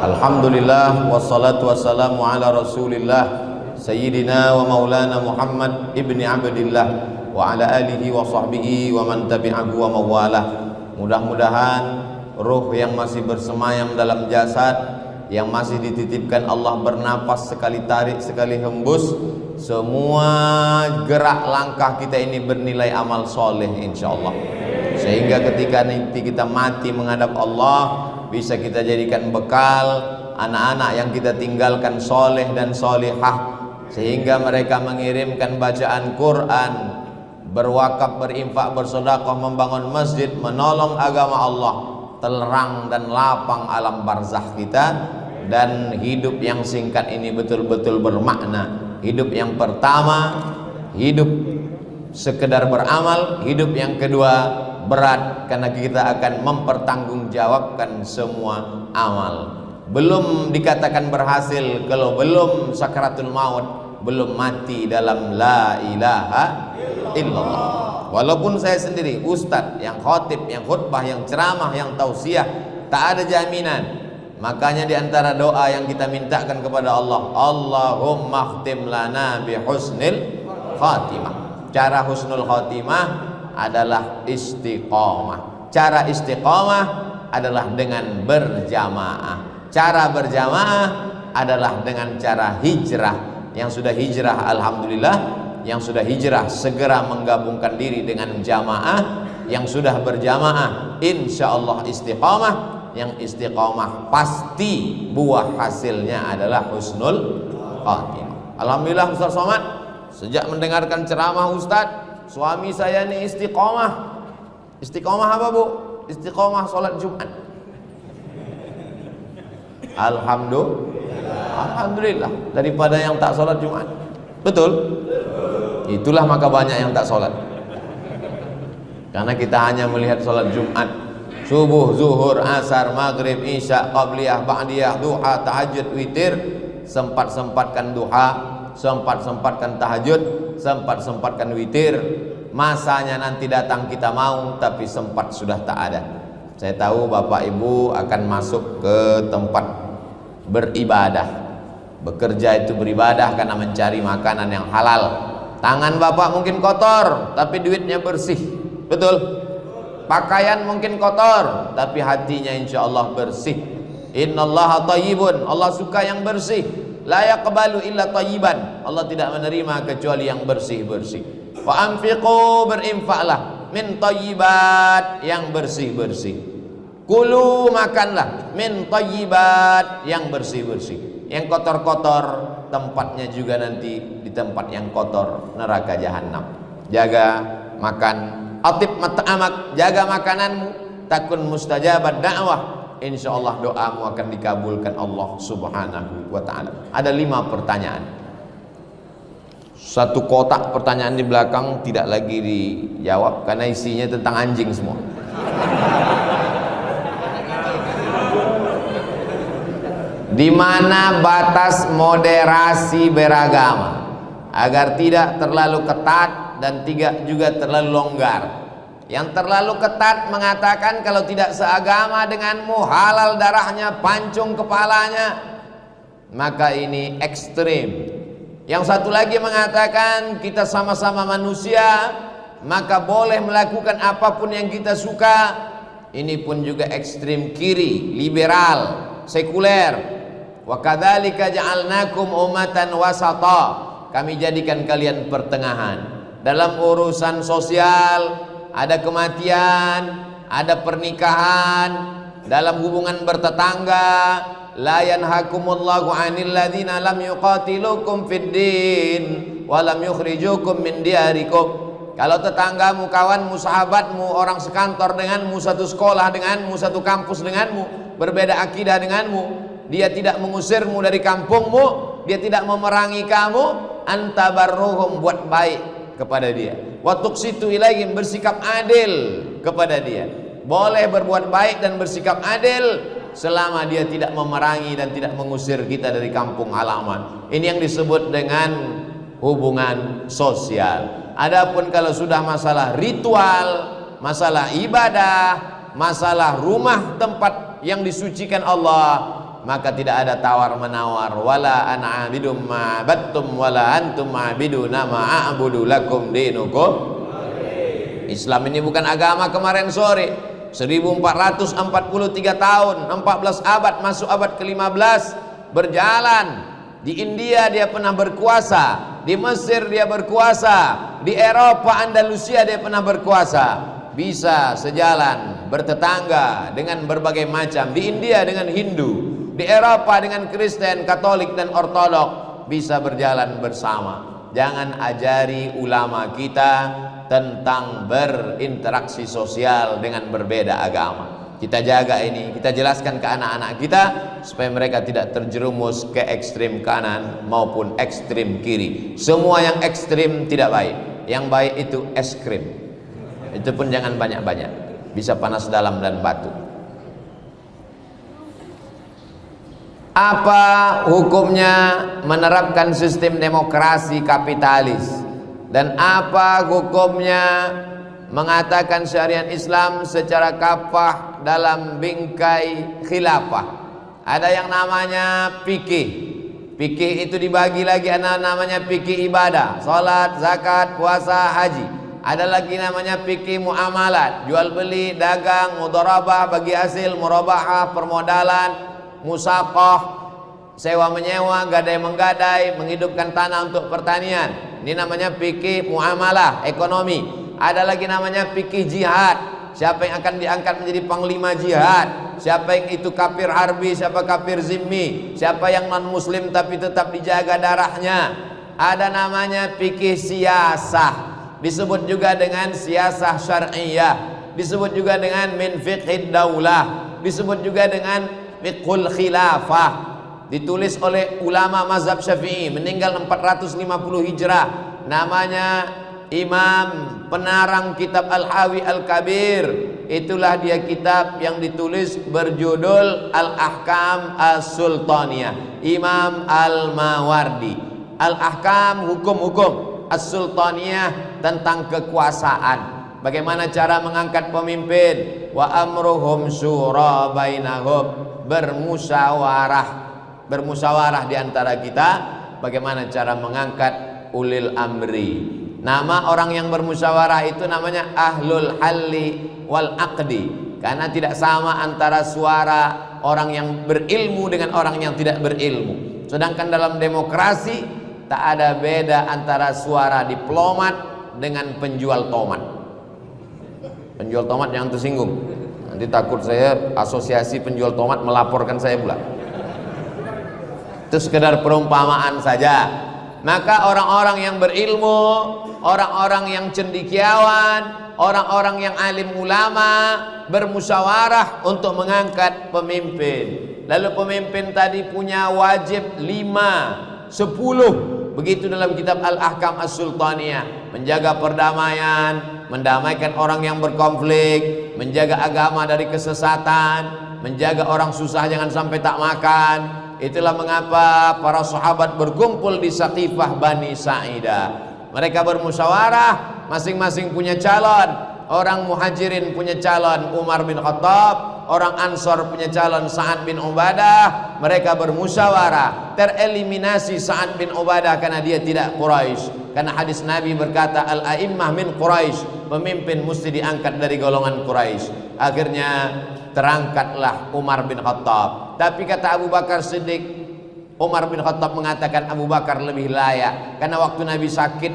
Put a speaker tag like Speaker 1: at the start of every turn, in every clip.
Speaker 1: Alhamdulillah wassalatu wassalamu ala Rasulillah Sayyidina wa maulana Muhammad ibni Abdillah wa ala alihi wa sahbihi wa man tabi'ahu wa mawalah. Mudah-mudahan ruh yang masih bersemayam dalam jasad, yang masih dititipkan Allah bernapas sekali tarik sekali hembus, semua gerak langkah kita ini bernilai amal soleh insyaallah, sehingga ketika nanti kita mati menghadap Allah bisa kita jadikan bekal anak-anak yang kita tinggalkan soleh dan solehah, sehingga mereka mengirimkan bacaan Quran, berwakaf, berinfak, bersedekah, membangun masjid, menolong agama Allah, terang dan lapang alam barzakh kita. Dan hidup yang singkat ini betul-betul bermakna. Hidup yang pertama hidup sekedar beramal, hidup yang kedua berat karena kita akan mempertanggungjawabkan semua amal. Belum dikatakan berhasil kalau belum sakratul maut, belum mati dalam la ilaha illallah. Walaupun saya sendiri ustadz yang khotib, yang khutbah, yang ceramah, yang tausiah, tak ada jaminan. Makanya di antara doa yang kita mintakan kepada Allah, Allahumma khtim lana bi husnil khatimah. Cara husnul khatimah adalah istiqomah. Cara istiqomah adalah dengan berjamaah. Cara berjamaah adalah dengan cara hijrah. Yang sudah hijrah alhamdulillah, yang sudah hijrah segera menggabungkan diri dengan jamaah. Yang sudah berjamaah insyaallah istiqomah. Yang istiqomah pasti buah hasilnya adalah husnul khatimah. Alhamdulillah Ustaz Somad, sejak mendengarkan ceramah Ustaz, suami saya ini istiqomah. Istiqomah apa Bu? Istiqomah sholat Jumat. Alhamdulillah daripada yang tak sholat Jumat. Betul? Itulah maka banyak yang tak sholat, karena kita hanya melihat sholat Jumat, subuh, zuhur, asar, maghrib, isya, qabliyah, ba'diyah, duha, tahajud, witir. Sempat-sempatkan duha, sempat-sempatkan tahajud, sempat-sempatkan witir. Masanya nanti datang kita mau, tapi sempat sudah tak ada. Saya tahu Bapak Ibu akan masuk ke tempat beribadah. Bekerja itu beribadah karena mencari makanan yang halal. Tangan Bapak mungkin kotor, tapi duitnya bersih. Betul? Pakaian mungkin kotor, tapi hatinya insya Allah bersih. Innallaha thayyibun, Allah suka yang bersih. La yaqbalu illa thayyiban, Allah tidak menerima kecuali yang bersih-bersih. Wa anfiqu, berinfaklah, min thayyibat, yang bersih-bersih. Kulu, makanlah, min thayyibat, yang bersih-bersih. Yang kotor-kotor tempatnya juga nanti di tempat yang kotor, neraka jahanam. Jaga makan, atib mat'amak, jaga makananmu, takun mustajabat da'wah, insyaallah doamu akan dikabulkan Allah subhanahu wa ta'ala. Ada 5 pertanyaan, satu kotak pertanyaan di belakang tidak lagi dijawab karena isinya tentang anjing semua. Di mana batas moderasi beragama agar tidak terlalu ketat dan tidak juga terlalu longgar? Yang terlalu ketat mengatakan kalau tidak seagama denganmu halal darahnya, pancung kepalanya, maka ini ekstrim. Yang satu lagi mengatakan kita sama-sama manusia, maka boleh melakukan apapun yang kita suka. Ini pun juga ekstrim kiri, liberal, sekuler. Wa kadzalika ja'alnakum ummatan wasata, kami jadikan kalian pertengahan. Dalam urusan sosial ada kematian, ada pernikahan, dalam hubungan bertetangga, la yanhakumullahu 'anil ladzina lam yuqatilukum fid din wa lam yukhrijukum min diyarikum. Kalau tetanggamu, kawanmu, sahabatmu, orang sekantor denganmu, satu sekolah denganmu, satu kampus denganmu, berbeda akidah denganmu, dia tidak mengusirmu dari kampungmu, dia tidak memerangi kamu, antabarruhum, buat baik kepada dia, wa tuqsitu ilaihim, bersikap adil kepada dia. Boleh berbuat baik dan bersikap adil selama dia tidak memerangi dan tidak mengusir kita dari kampung halaman. Ini yang disebut dengan hubungan sosial. Adapun kalau sudah masalah ritual, masalah ibadah, masalah rumah tempat yang disucikan Allah, maka tidak ada tawar menawar. Wala ana abidum ma battum wala antum abiduna ma a'budu lakum dinukum. Islam ini bukan agama kemarin sore. 1443 tahun, 14 abad, masuk abad ke-15 berjalan. Di India dia pernah berkuasa, di Mesir dia berkuasa, di Eropa Andalusia dia pernah berkuasa. Bisa sejalan, bertetangga dengan berbagai macam. Di India dengan Hindu, di Eropa dengan Kristen, Katolik dan Ortodok, bisa berjalan bersama. Jangan ajari ulama kita tentang berinteraksi sosial dengan berbeda agama. Kita jaga ini, kita jelaskan ke anak-anak kita supaya mereka tidak terjerumus ke ekstrim kanan maupun ekstrim kiri. Semua yang ekstrim tidak baik. Yang baik itu es krim. Itu pun jangan banyak-banyak, bisa panas dalam dan batu. Apa hukumnya menerapkan sistem demokrasi kapitalis, dan apa hukumnya mengatakan syariat Islam secara kafah dalam bingkai khilafah? Ada yang namanya fikih. Fikih itu dibagi lagi, ada namanya fikih ibadah, salat, zakat, puasa, haji. Ada lagi namanya fikih muamalat, jual beli, dagang, mudharabah, bagi hasil, murabahah, permodalan, musaqah, sewa menyewa, gadai menggadai, menghidupkan tanah untuk pertanian. Ini namanya fikih muamalah, ekonomi. Ada lagi namanya fikih jihad. Siapa yang akan diangkat menjadi panglima jihad, siapa yang itu kafir harbi, siapa kafir zimmi, siapa yang non muslim tapi tetap dijaga darahnya. Ada namanya fikih siyasah, disebut juga dengan siyasah syar'iyah, disebut juga dengan min fiqhid daulah, disebut juga dengan fiqhul khilafah. Ditulis oleh ulama mazhab Syafi'i, meninggal 450 Hijrah. Namanya Imam penarang kitab Al-Hawi Al-Kabir. Itulah dia kitab yang ditulis berjudul Al-Ahkam As-Sultaniyah, Imam Al-Mawardi. Al-Ahkam, hukum-hukum, As-Sultaniyah tentang kekuasaan. Bagaimana cara mengangkat pemimpin? Wa amruhum syura bainahum, bermusyawarah di antara kita. Bagaimana cara mengangkat ulil amri? Nama orang yang bermusyawarah itu namanya ahlul halli wal aqdi, karena tidak sama antara suara orang yang berilmu dengan orang yang tidak berilmu. Sedangkan dalam demokrasi tak ada beda antara suara diplomat dengan penjual tomat. Penjual tomat jangan tersinggung, nanti takut saya asosiasi penjual tomat melaporkan saya pula. Itu sekedar perumpamaan saja. Maka orang-orang yang berilmu, orang-orang yang cendekiawan, orang-orang yang alim ulama bermusyawarah untuk mengangkat pemimpin. Lalu pemimpin tadi punya wajib 5, 10. Begitu dalam kitab Al-Ahkam As-Sultaniyah. Menjaga perdamaian, mendamaikan orang yang berkonflik, menjaga agama dari kesesatan, menjaga orang susah jangan sampai tak makan. Itulah mengapa para sahabat berkumpul di Saqifah Bani Sa'idah. Mereka bermusyawarah, masing-masing punya calon. Orang Muhajirin punya calon Umar bin Khattab, orang Ansor punya calon Sa'ad bin Ubadah. Mereka bermusyawarah, tereliminasi Sa'ad bin Ubadah karena dia tidak Quraisy. Karena hadis Nabi berkata, al-a'immah min Quraisy, pemimpin mesti diangkat dari golongan Quraisy. Akhirnya terangkatlah Umar bin Khattab. Tapi kata Abu Bakar Siddiq, Umar bin Khattab mengatakan Abu Bakar lebih layak, karena waktu Nabi sakit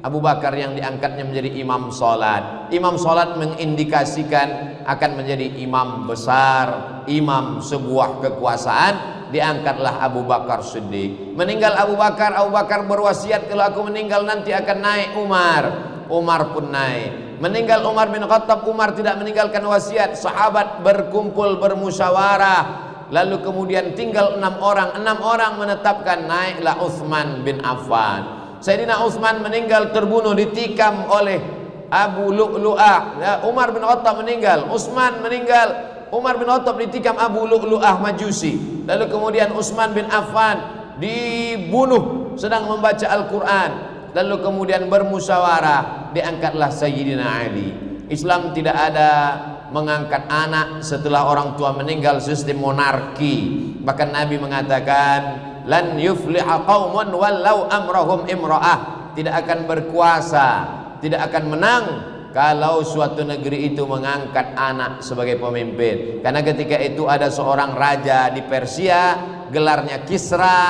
Speaker 1: Abu Bakar yang diangkatnya menjadi imam sholat. Imam sholat mengindikasikan akan menjadi imam besar, imam sebuah kekuasaan. Diangkatlah Abu Bakar Siddiq. Meninggal Abu Bakar, Abu Bakar berwasiat, kalau aku meninggal nanti akan naik Umar. Umar pun naik. Meninggal Umar bin Khattab, Umar tidak meninggalkan wasiat. Sahabat berkumpul bermusyawarah. Lalu kemudian tinggal 6 orang. 6 orang menetapkan, naiklah Utsman bin Affan. Sayyidina Utsman meninggal terbunuh, ditikam oleh Abu Lu'lu'ah. Umar bin Khattab meninggal, Utsman meninggal, Umar bin Khattab ditikam Abu Lu'lu'ah Majusi. Lalu kemudian Utsman bin Affan dibunuh sedang membaca Al-Quran. Lalu kemudian bermusyawarah, diangkatlah Sayyidina Ali. Islam tidak ada mengangkat anak setelah orang tua meninggal, sistem monarki. Bahkan Nabi mengatakan, lan yufliha qaumun wallau amrahum imra'ah, tidak akan berkuasa, tidak akan menang kalau suatu negeri itu mengangkat anak sebagai pemimpin. Karena ketika itu ada seorang raja di Persia, gelarnya Kisra,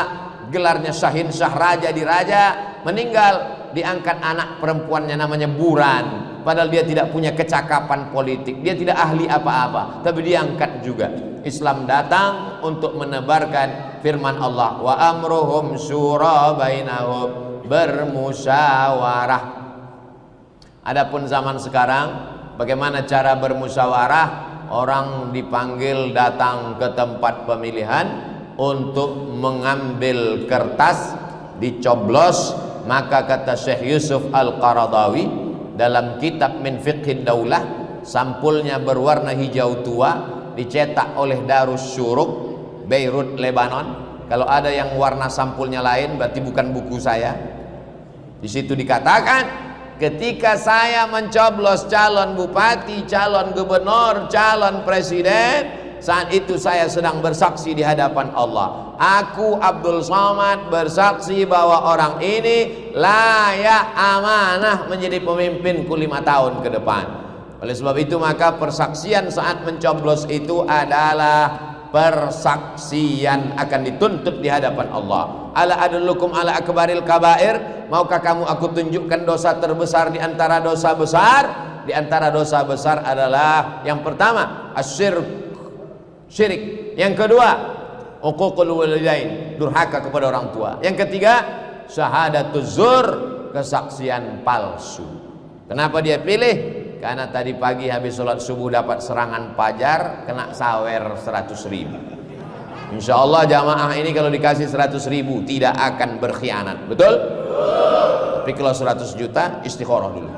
Speaker 1: gelarnya Shah raja di raja, meninggal, diangkat anak perempuannya namanya Buran. Padahal dia tidak punya kecakapan politik, dia tidak ahli apa-apa, tapi diangkat juga. Islam datang untuk menebarkan firman Allah, wa amruhum syura bainahum, bermusyawarah. Adapun zaman sekarang, bagaimana cara bermusyawarah? Orang dipanggil datang ke tempat pemilihan untuk mengambil kertas, dicoblos. Maka kata Syekh Yusuf Al-Qaradawi dalam kitab Min Fiqhid Daulah, sampulnya berwarna hijau tua, dicetak oleh Darus Syuruk, Beirut, Lebanon. Kalau ada yang warna sampulnya lain, berarti bukan buku saya. Di situ dikatakan, ketika saya mencoblos calon bupati, calon gubernur, calon presiden, saat itu saya sedang bersaksi di hadapan Allah. Aku Abdul Somad bersaksi bahwa orang ini layak amanah menjadi pemimpinku 5 tahun ke depan. Oleh sebab itu maka persaksian saat mencoblos itu adalah persaksian akan dituntut di hadapan Allah. Ala adullukum ala akbaril kabair, maukah kamu aku tunjukkan dosa terbesar di antara dosa besar? Di antara dosa besar adalah yang pertama syirik, yang kedua uququl walidain, durhaka kepada orang tua, yang ketiga syahadatuz zur, kesaksian palsu. Kenapa dia pilih? Karena tadi pagi habis sholat subuh dapat serangan pajar, kena sawer 100.000. Insya Allah jamaah ini kalau dikasih 100.000 tidak akan berkhianat, betul? Tapi kalau 100 juta istikharah dulu.